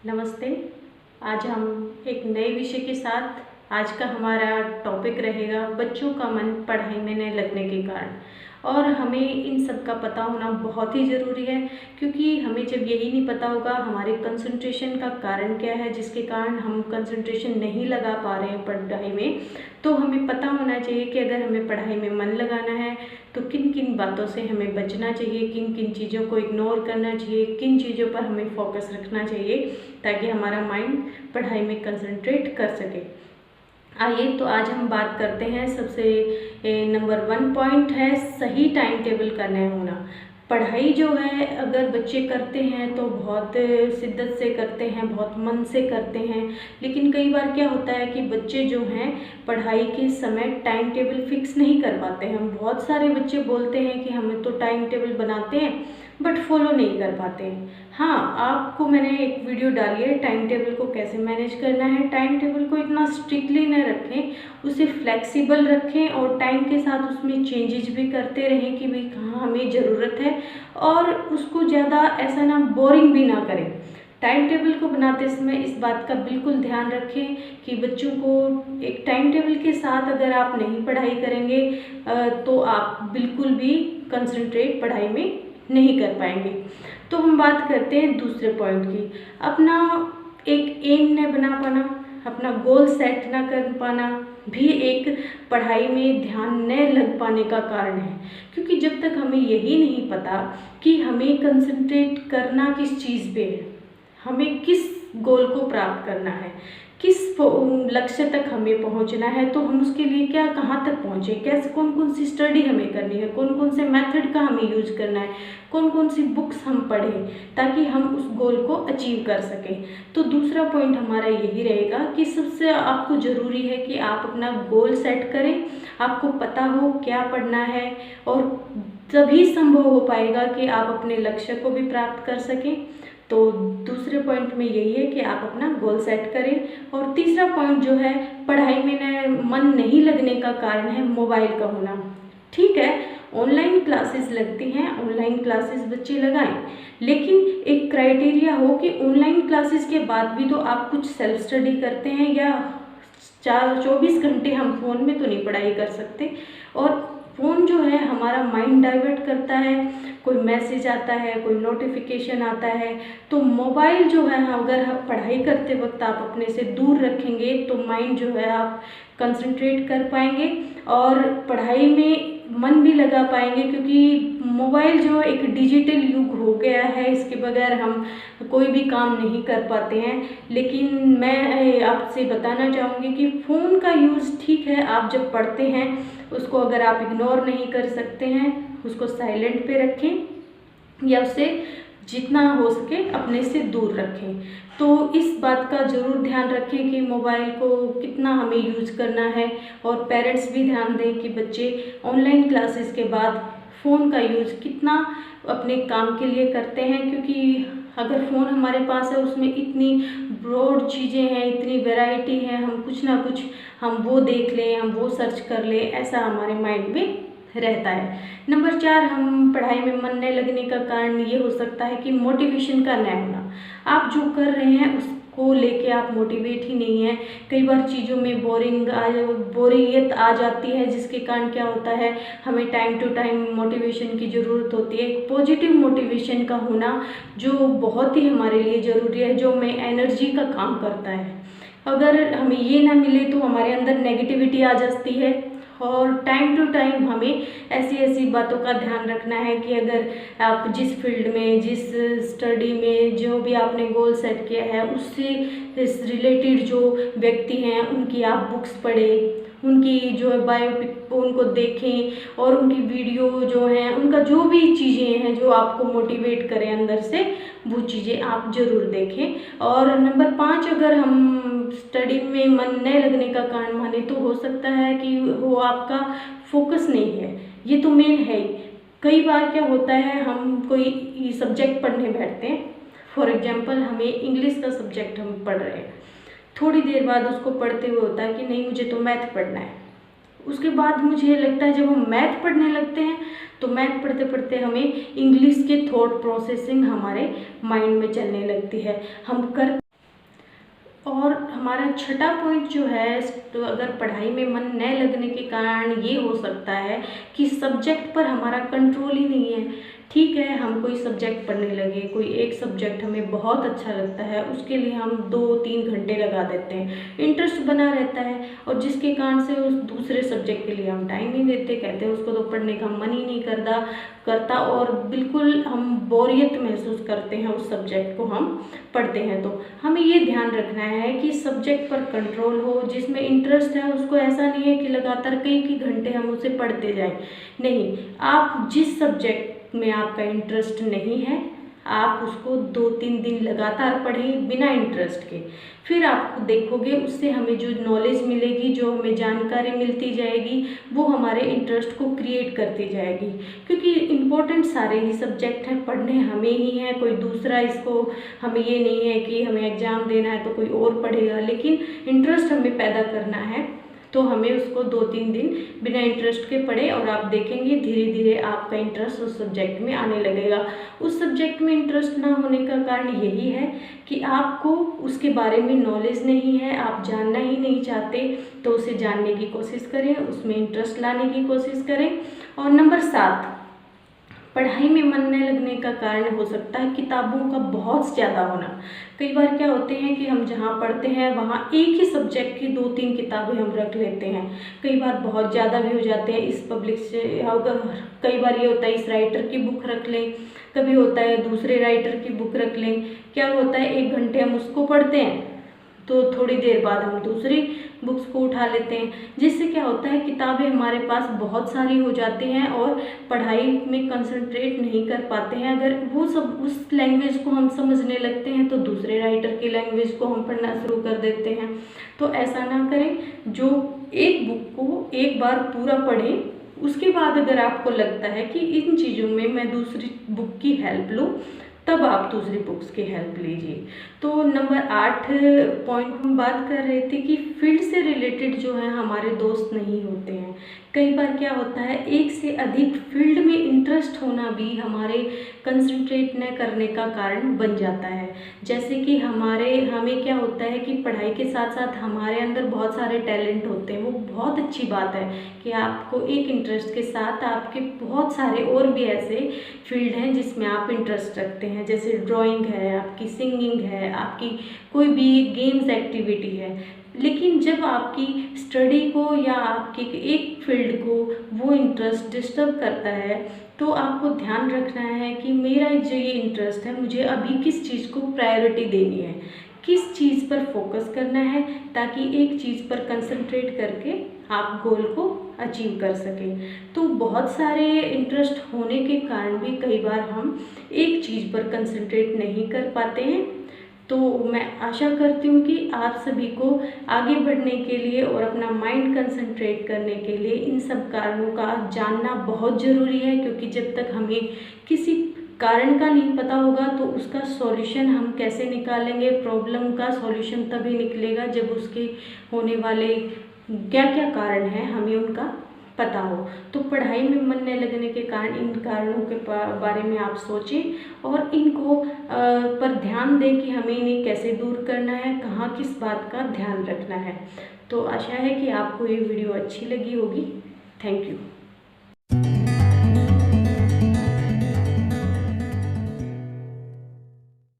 नमस्ते। आज हम एक नए विषय के साथ आज का हमारा टॉपिक रहेगा बच्चों का मन पढ़ाई में न लगने के कारण। और हमें इन सब का पता होना बहुत ही ज़रूरी है, क्योंकि हमें जब यही नहीं पता होगा हमारे कंसंट्रेशन का कारण क्या है जिसके कारण हम कंसंट्रेशन नहीं लगा पा रहे हैं पढ़ाई में, तो हमें पता होना चाहिए कि अगर हमें पढ़ाई में मन लगाना है तो किन किन बातों से हमें बचना चाहिए, किन किन चीज़ों को इग्नोर करना चाहिए, किन चीज़ों पर हमें फोकस रखना चाहिए ताकि हमारा माइंड पढ़ाई में कंसंट्रेट कर सके। आइए तो आज हम बात करते हैं। सबसे नंबर 1 पॉइंट है सही टाइम टेबल का न होना। पढ़ाई जो है अगर बच्चे करते हैं तो बहुत शिद्दत से करते हैं, बहुत मन से करते हैं, लेकिन कई बार क्या होता है कि बच्चे जो हैं पढ़ाई के समय टाइम टेबल फिक्स नहीं कर पाते हैं। हम बहुत सारे बच्चे बोलते हैं कि हमें तो टाइम टेबल बनाते हैं बट फॉलो नहीं कर पाते हैं। हाँ, आपको मैंने एक वीडियो डाली है टाइम टेबल को कैसे मैनेज करना है। टाइम टेबल को इतना स्ट्रिक्टली न रखें, उसे फ्लेक्सिबल रखें और टाइम के साथ उसमें चेंजेस भी करते रहें कि भाई कहाँ हमें ज़रूरत है, और उसको ज़्यादा ऐसा ना बोरिंग भी ना करें। टाइम टेबल को बनाते समय इस बात का बिल्कुल ध्यान रखें कि बच्चों को एक टाइम टेबल के साथ अगर आप नहीं पढ़ाई करेंगे तो आप बिल्कुल भी कंसंट्रेट पढ़ाई में नहीं कर पाएंगे। तो हम बात करते हैं दूसरे पॉइंट की। अपना एक एम न बना पाना, अपना गोल सेट ना कर पाना भी एक पढ़ाई में ध्यान न लग पाने का कारण है, क्योंकि जब तक हमें यही नहीं पता कि हमें कंसंट्रेट करना किस चीज़ पे है, हमें किस गोल को प्राप्त करना है, किस लक्ष्य तक हमें पहुंचना है, तो हम उसके लिए क्या कहाँ तक पहुँचे, कैसे कौन कौन सी स्टडी हमें करनी है, कौन कौन से मेथड का हमें यूज करना है, कौन कौन सी बुक्स हम पढ़ें ताकि हम उस गोल को अचीव कर सकें। तो दूसरा पॉइंट हमारा यही रहेगा कि सबसे आपको ज़रूरी है कि आप अपना गोल सेट करें, आपको पता हो क्या पढ़ना है, और तभी संभव हो पाएगा कि आप अपने लक्ष्य को भी प्राप्त कर सकें। तो दूसरे पॉइंट में यही है कि आप अपना गोल सेट करें। और तीसरा पॉइंट जो है पढ़ाई में मन नहीं लगने का कारण है मोबाइल का होना। ठीक है, ऑनलाइन क्लासेस लगती हैं, ऑनलाइन क्लासेस बच्चे लगाएं, लेकिन एक क्राइटेरिया हो कि ऑनलाइन क्लासेस के बाद भी तो आप कुछ सेल्फ स्टडी करते हैं, या 24 घंटे हम फ़ोन में तो नहीं पढ़ाई कर सकते। और फ़ोन जो है हमारा माइंड डाइवर्ट करता है, कोई मैसेज आता है, कोई नोटिफिकेशन आता है, तो मोबाइल जो है अगर हम पढ़ाई करते वक्त आप अपने से दूर रखेंगे तो माइंड जो है आप कंसंट्रेट कर पाएंगे और पढ़ाई में मन भी लगा पाएंगे, क्योंकि मोबाइल जो एक डिजिटल युग हो गया है, इसके बगैर हम कोई भी काम नहीं कर पाते हैं। लेकिन मैं आपसे बताना चाहूँगी कि फ़ोन का यूज़ ठीक है, आप जब पढ़ते हैं उसको अगर आप इग्नोर नहीं कर सकते हैं, उसको साइलेंट पे रखें या उसे जितना हो सके अपने से दूर रखें। तो इस बात का ज़रूर ध्यान रखें कि मोबाइल को कितना हमें यूज़ करना है, और पेरेंट्स भी ध्यान दें कि बच्चे ऑनलाइन क्लासेस के बाद फ़ोन का यूज़ कितना अपने काम के लिए करते हैं, क्योंकि अगर फ़ोन हमारे पास है उसमें इतनी ब्रॉड चीज़ें हैं, इतनी वैरायटी है, हम कुछ ना कुछ हम वो देख लें, हम वो सर्च कर लें, ऐसा हमारे माइंड में रहता है। नंबर 4, हम पढ़ाई में मन न लगने का कारण ये हो सकता है कि मोटिवेशन का न होना। आप जो कर रहे हैं उसको लेके आप मोटिवेट ही नहीं है। कई बार चीज़ों में बोरियत आ जाती है, जिसके कारण क्या होता है हमें टाइम टू टाइम मोटिवेशन की ज़रूरत होती है। एक पॉजिटिव मोटिवेशन का होना जो बहुत ही हमारे लिए ज़रूरी है, जो हमें एनर्जी का काम करता है। अगर हमें ये ना मिले तो हमारे अंदर नेगेटिविटी आ जाती है। और टाइम टू टाइम हमें ऐसी ऐसी बातों का ध्यान रखना है कि अगर आप जिस फील्ड में, जिस स्टडी में जो भी आपने गोल सेट किया है उससे रिलेटेड जो व्यक्ति हैं उनकी आप बुक्स पढ़ें, उनकी जो है बायोपिक उनको देखें, और उनकी वीडियो जो हैं उनका जो भी चीज़ें हैं जो आपको मोटिवेट करें अंदर से, वो चीज़ें आप ज़रूर देखें। और नंबर 5, अगर हम स्टडी में मन न लगने का कारण माने तो हो सकता है कि वो आपका फोकस नहीं है, ये तो मेन है ही। कई बार क्या होता है हम कोई सब्जेक्ट पढ़ने बैठते हैं, फॉर एग्जांपल हमें इंग्लिश का सब्जेक्ट हम पढ़ रहे हैं, थोड़ी देर बाद उसको पढ़ते हुए होता है कि नहीं मुझे तो मैथ पढ़ना है। उसके बाद मुझे लगता है जब हम मैथ पढ़ने लगते हैं तो मैथ पढ़ते पढ़ते हमें इंग्लिश के थॉट प्रोसेसिंग हमारे माइंड में चलने लगती है। हम कर और हमारा छठा पॉइंट जो है, तो अगर पढ़ाई में मन न लगने के कारण ये हो सकता है कि सब्जेक्ट पर हमारा कंट्रोल ही नहीं है। ठीक है, हम कोई सब्जेक्ट पढ़ने लगे, कोई एक सब्जेक्ट हमें बहुत अच्छा लगता है, उसके लिए हम 2-3 घंटे लगा देते हैं, इंटरेस्ट बना रहता है, और जिसके कारण से उस दूसरे सब्जेक्ट के लिए हम टाइम नहीं देते, कहते हैं उसको तो पढ़ने का मन ही नहीं करता और बिल्कुल हम बोरियत महसूस करते हैं उस सब्जेक्ट को हम पढ़ते हैं। तो हमें ये ध्यान रखना है कि सब्जेक्ट पर कंट्रोल हो, जिसमें इंटरेस्ट है उसको ऐसा नहीं है कि लगातार कई घंटे हम उसे पढ़ते जाएं। नहीं, आप जिस सब्जेक्ट में आपका इंटरेस्ट नहीं है आप उसको 2-3 दिन लगातार पढ़ें बिना इंटरेस्ट के, फिर आप देखोगे उससे हमें जो नॉलेज मिलेगी, जो हमें जानकारी मिलती जाएगी, वो हमारे इंटरेस्ट को क्रिएट करती जाएगी। क्योंकि इम्पोर्टेंट सारे ही सब्जेक्ट हैं, पढ़ने हमें ही हैं, कोई दूसरा इसको हमें ये नहीं है कि हमें एग्ज़ाम देना है तो कोई और पढ़ेगा, लेकिन इंटरेस्ट हमें पैदा करना है तो हमें उसको 2-3 दिन बिना इंटरेस्ट के पढ़े और आप देखेंगे धीरे धीरे आपका इंटरेस्ट उस सब्जेक्ट में आने लगेगा। उस सब्जेक्ट में इंटरेस्ट ना होने का कारण यही है कि आपको उसके बारे में नॉलेज नहीं है, आप जानना ही नहीं चाहते, तो उसे जानने की कोशिश करें, उसमें इंटरेस्ट लाने की कोशिश करें। और नंबर 7, पढ़ाई में मन न लगने का कारण हो सकता है किताबों का बहुत ज़्यादा होना। कई बार क्या होते हैं कि हम जहाँ पढ़ते हैं वहाँ एक ही सब्जेक्ट की 2-3 किताबें हम रख लेते हैं, कई बार बहुत ज़्यादा भी हो जाते हैं। इस पब्लिक से अगर कई बार ये होता है इस राइटर की बुक रख लें, कभी होता है दूसरे राइटर की बुक रख लें। क्या होता है 1 घंटे हम उसको पढ़ते हैं तो थोड़ी देर बाद हम दूसरी बुक्स को उठा लेते हैं, जिससे क्या होता है किताबें हमारे पास बहुत सारी हो जाती हैं और पढ़ाई में कंसंट्रेट नहीं कर पाते हैं। अगर वो सब उस लैंग्वेज को हम समझने लगते हैं तो दूसरे राइटर की लैंग्वेज को हम पढ़ना शुरू कर देते हैं। तो ऐसा ना करें, जो एक बुक को एक बार पूरा पढ़ें, उसके बाद अगर आपको लगता है कि इन चीज़ों में मैं दूसरी बुक की हेल्प लूँ तब आप दूसरी बुक्स की हेल्प लीजिए। तो नंबर 8 पॉइंट हम बात कर रहे थे कि फील्ड से रिलेटेड जो है हमारे दोस्त नहीं होते हैं। कई बार क्या होता है एक से अधिक फील्ड में इंटरेस्ट होना भी हमारे कंसंट्रेट न करने का कारण बन जाता है। जैसे कि हमें क्या होता है कि पढ़ाई के साथ साथ हमारे अंदर बहुत सारे टैलेंट होते हैं। वो बहुत अच्छी बात है कि आपको एक इंटरेस्ट के साथ आपके बहुत सारे और भी ऐसे फील्ड हैं जिसमें आप इंटरेस्ट रखते हैं, जैसे ड्राइंग है, आपकी सिंगिंग है, आपकी कोई भी गेम्स एक्टिविटी है। लेकिन जब आपकी स्टडी को या आपके एक फील्ड को वो इंटरेस्ट डिस्टर्ब करता है तो आपको ध्यान रखना है कि मेरा जो ये इंटरेस्ट है मुझे अभी किस चीज़ को प्रायोरिटी देनी है, किस चीज़ पर फोकस करना है, ताकि एक चीज़ पर कंसंट्रेट करके आप गोल को अचीव कर सकें। तो बहुत सारे इंटरेस्ट होने के कारण भी कई बार हम एक चीज़ पर कंसंट्रेट नहीं कर पाते हैं। तो मैं आशा करती हूँ कि आप सभी को आगे बढ़ने के लिए और अपना माइंड कंसंट्रेट करने के लिए इन सब कारणों का जानना बहुत ज़रूरी है, क्योंकि जब तक हमें किसी कारण का नहीं पता होगा तो उसका सॉल्यूशन हम कैसे निकालेंगे। प्रॉब्लम का सॉल्यूशन तभी निकलेगा जब उसके होने वाले क्या क्या कारण हैं हमें उनका पता हो। तो पढ़ाई में मन न लगने के कारण इन कारणों के बारे में आप सोचें और इनको पर ध्यान दें कि हमें इन्हें कैसे दूर करना है, कहाँ किस बात का ध्यान रखना है। तो आशा है कि आपको ये वीडियो अच्छी लगी होगी। Thank you.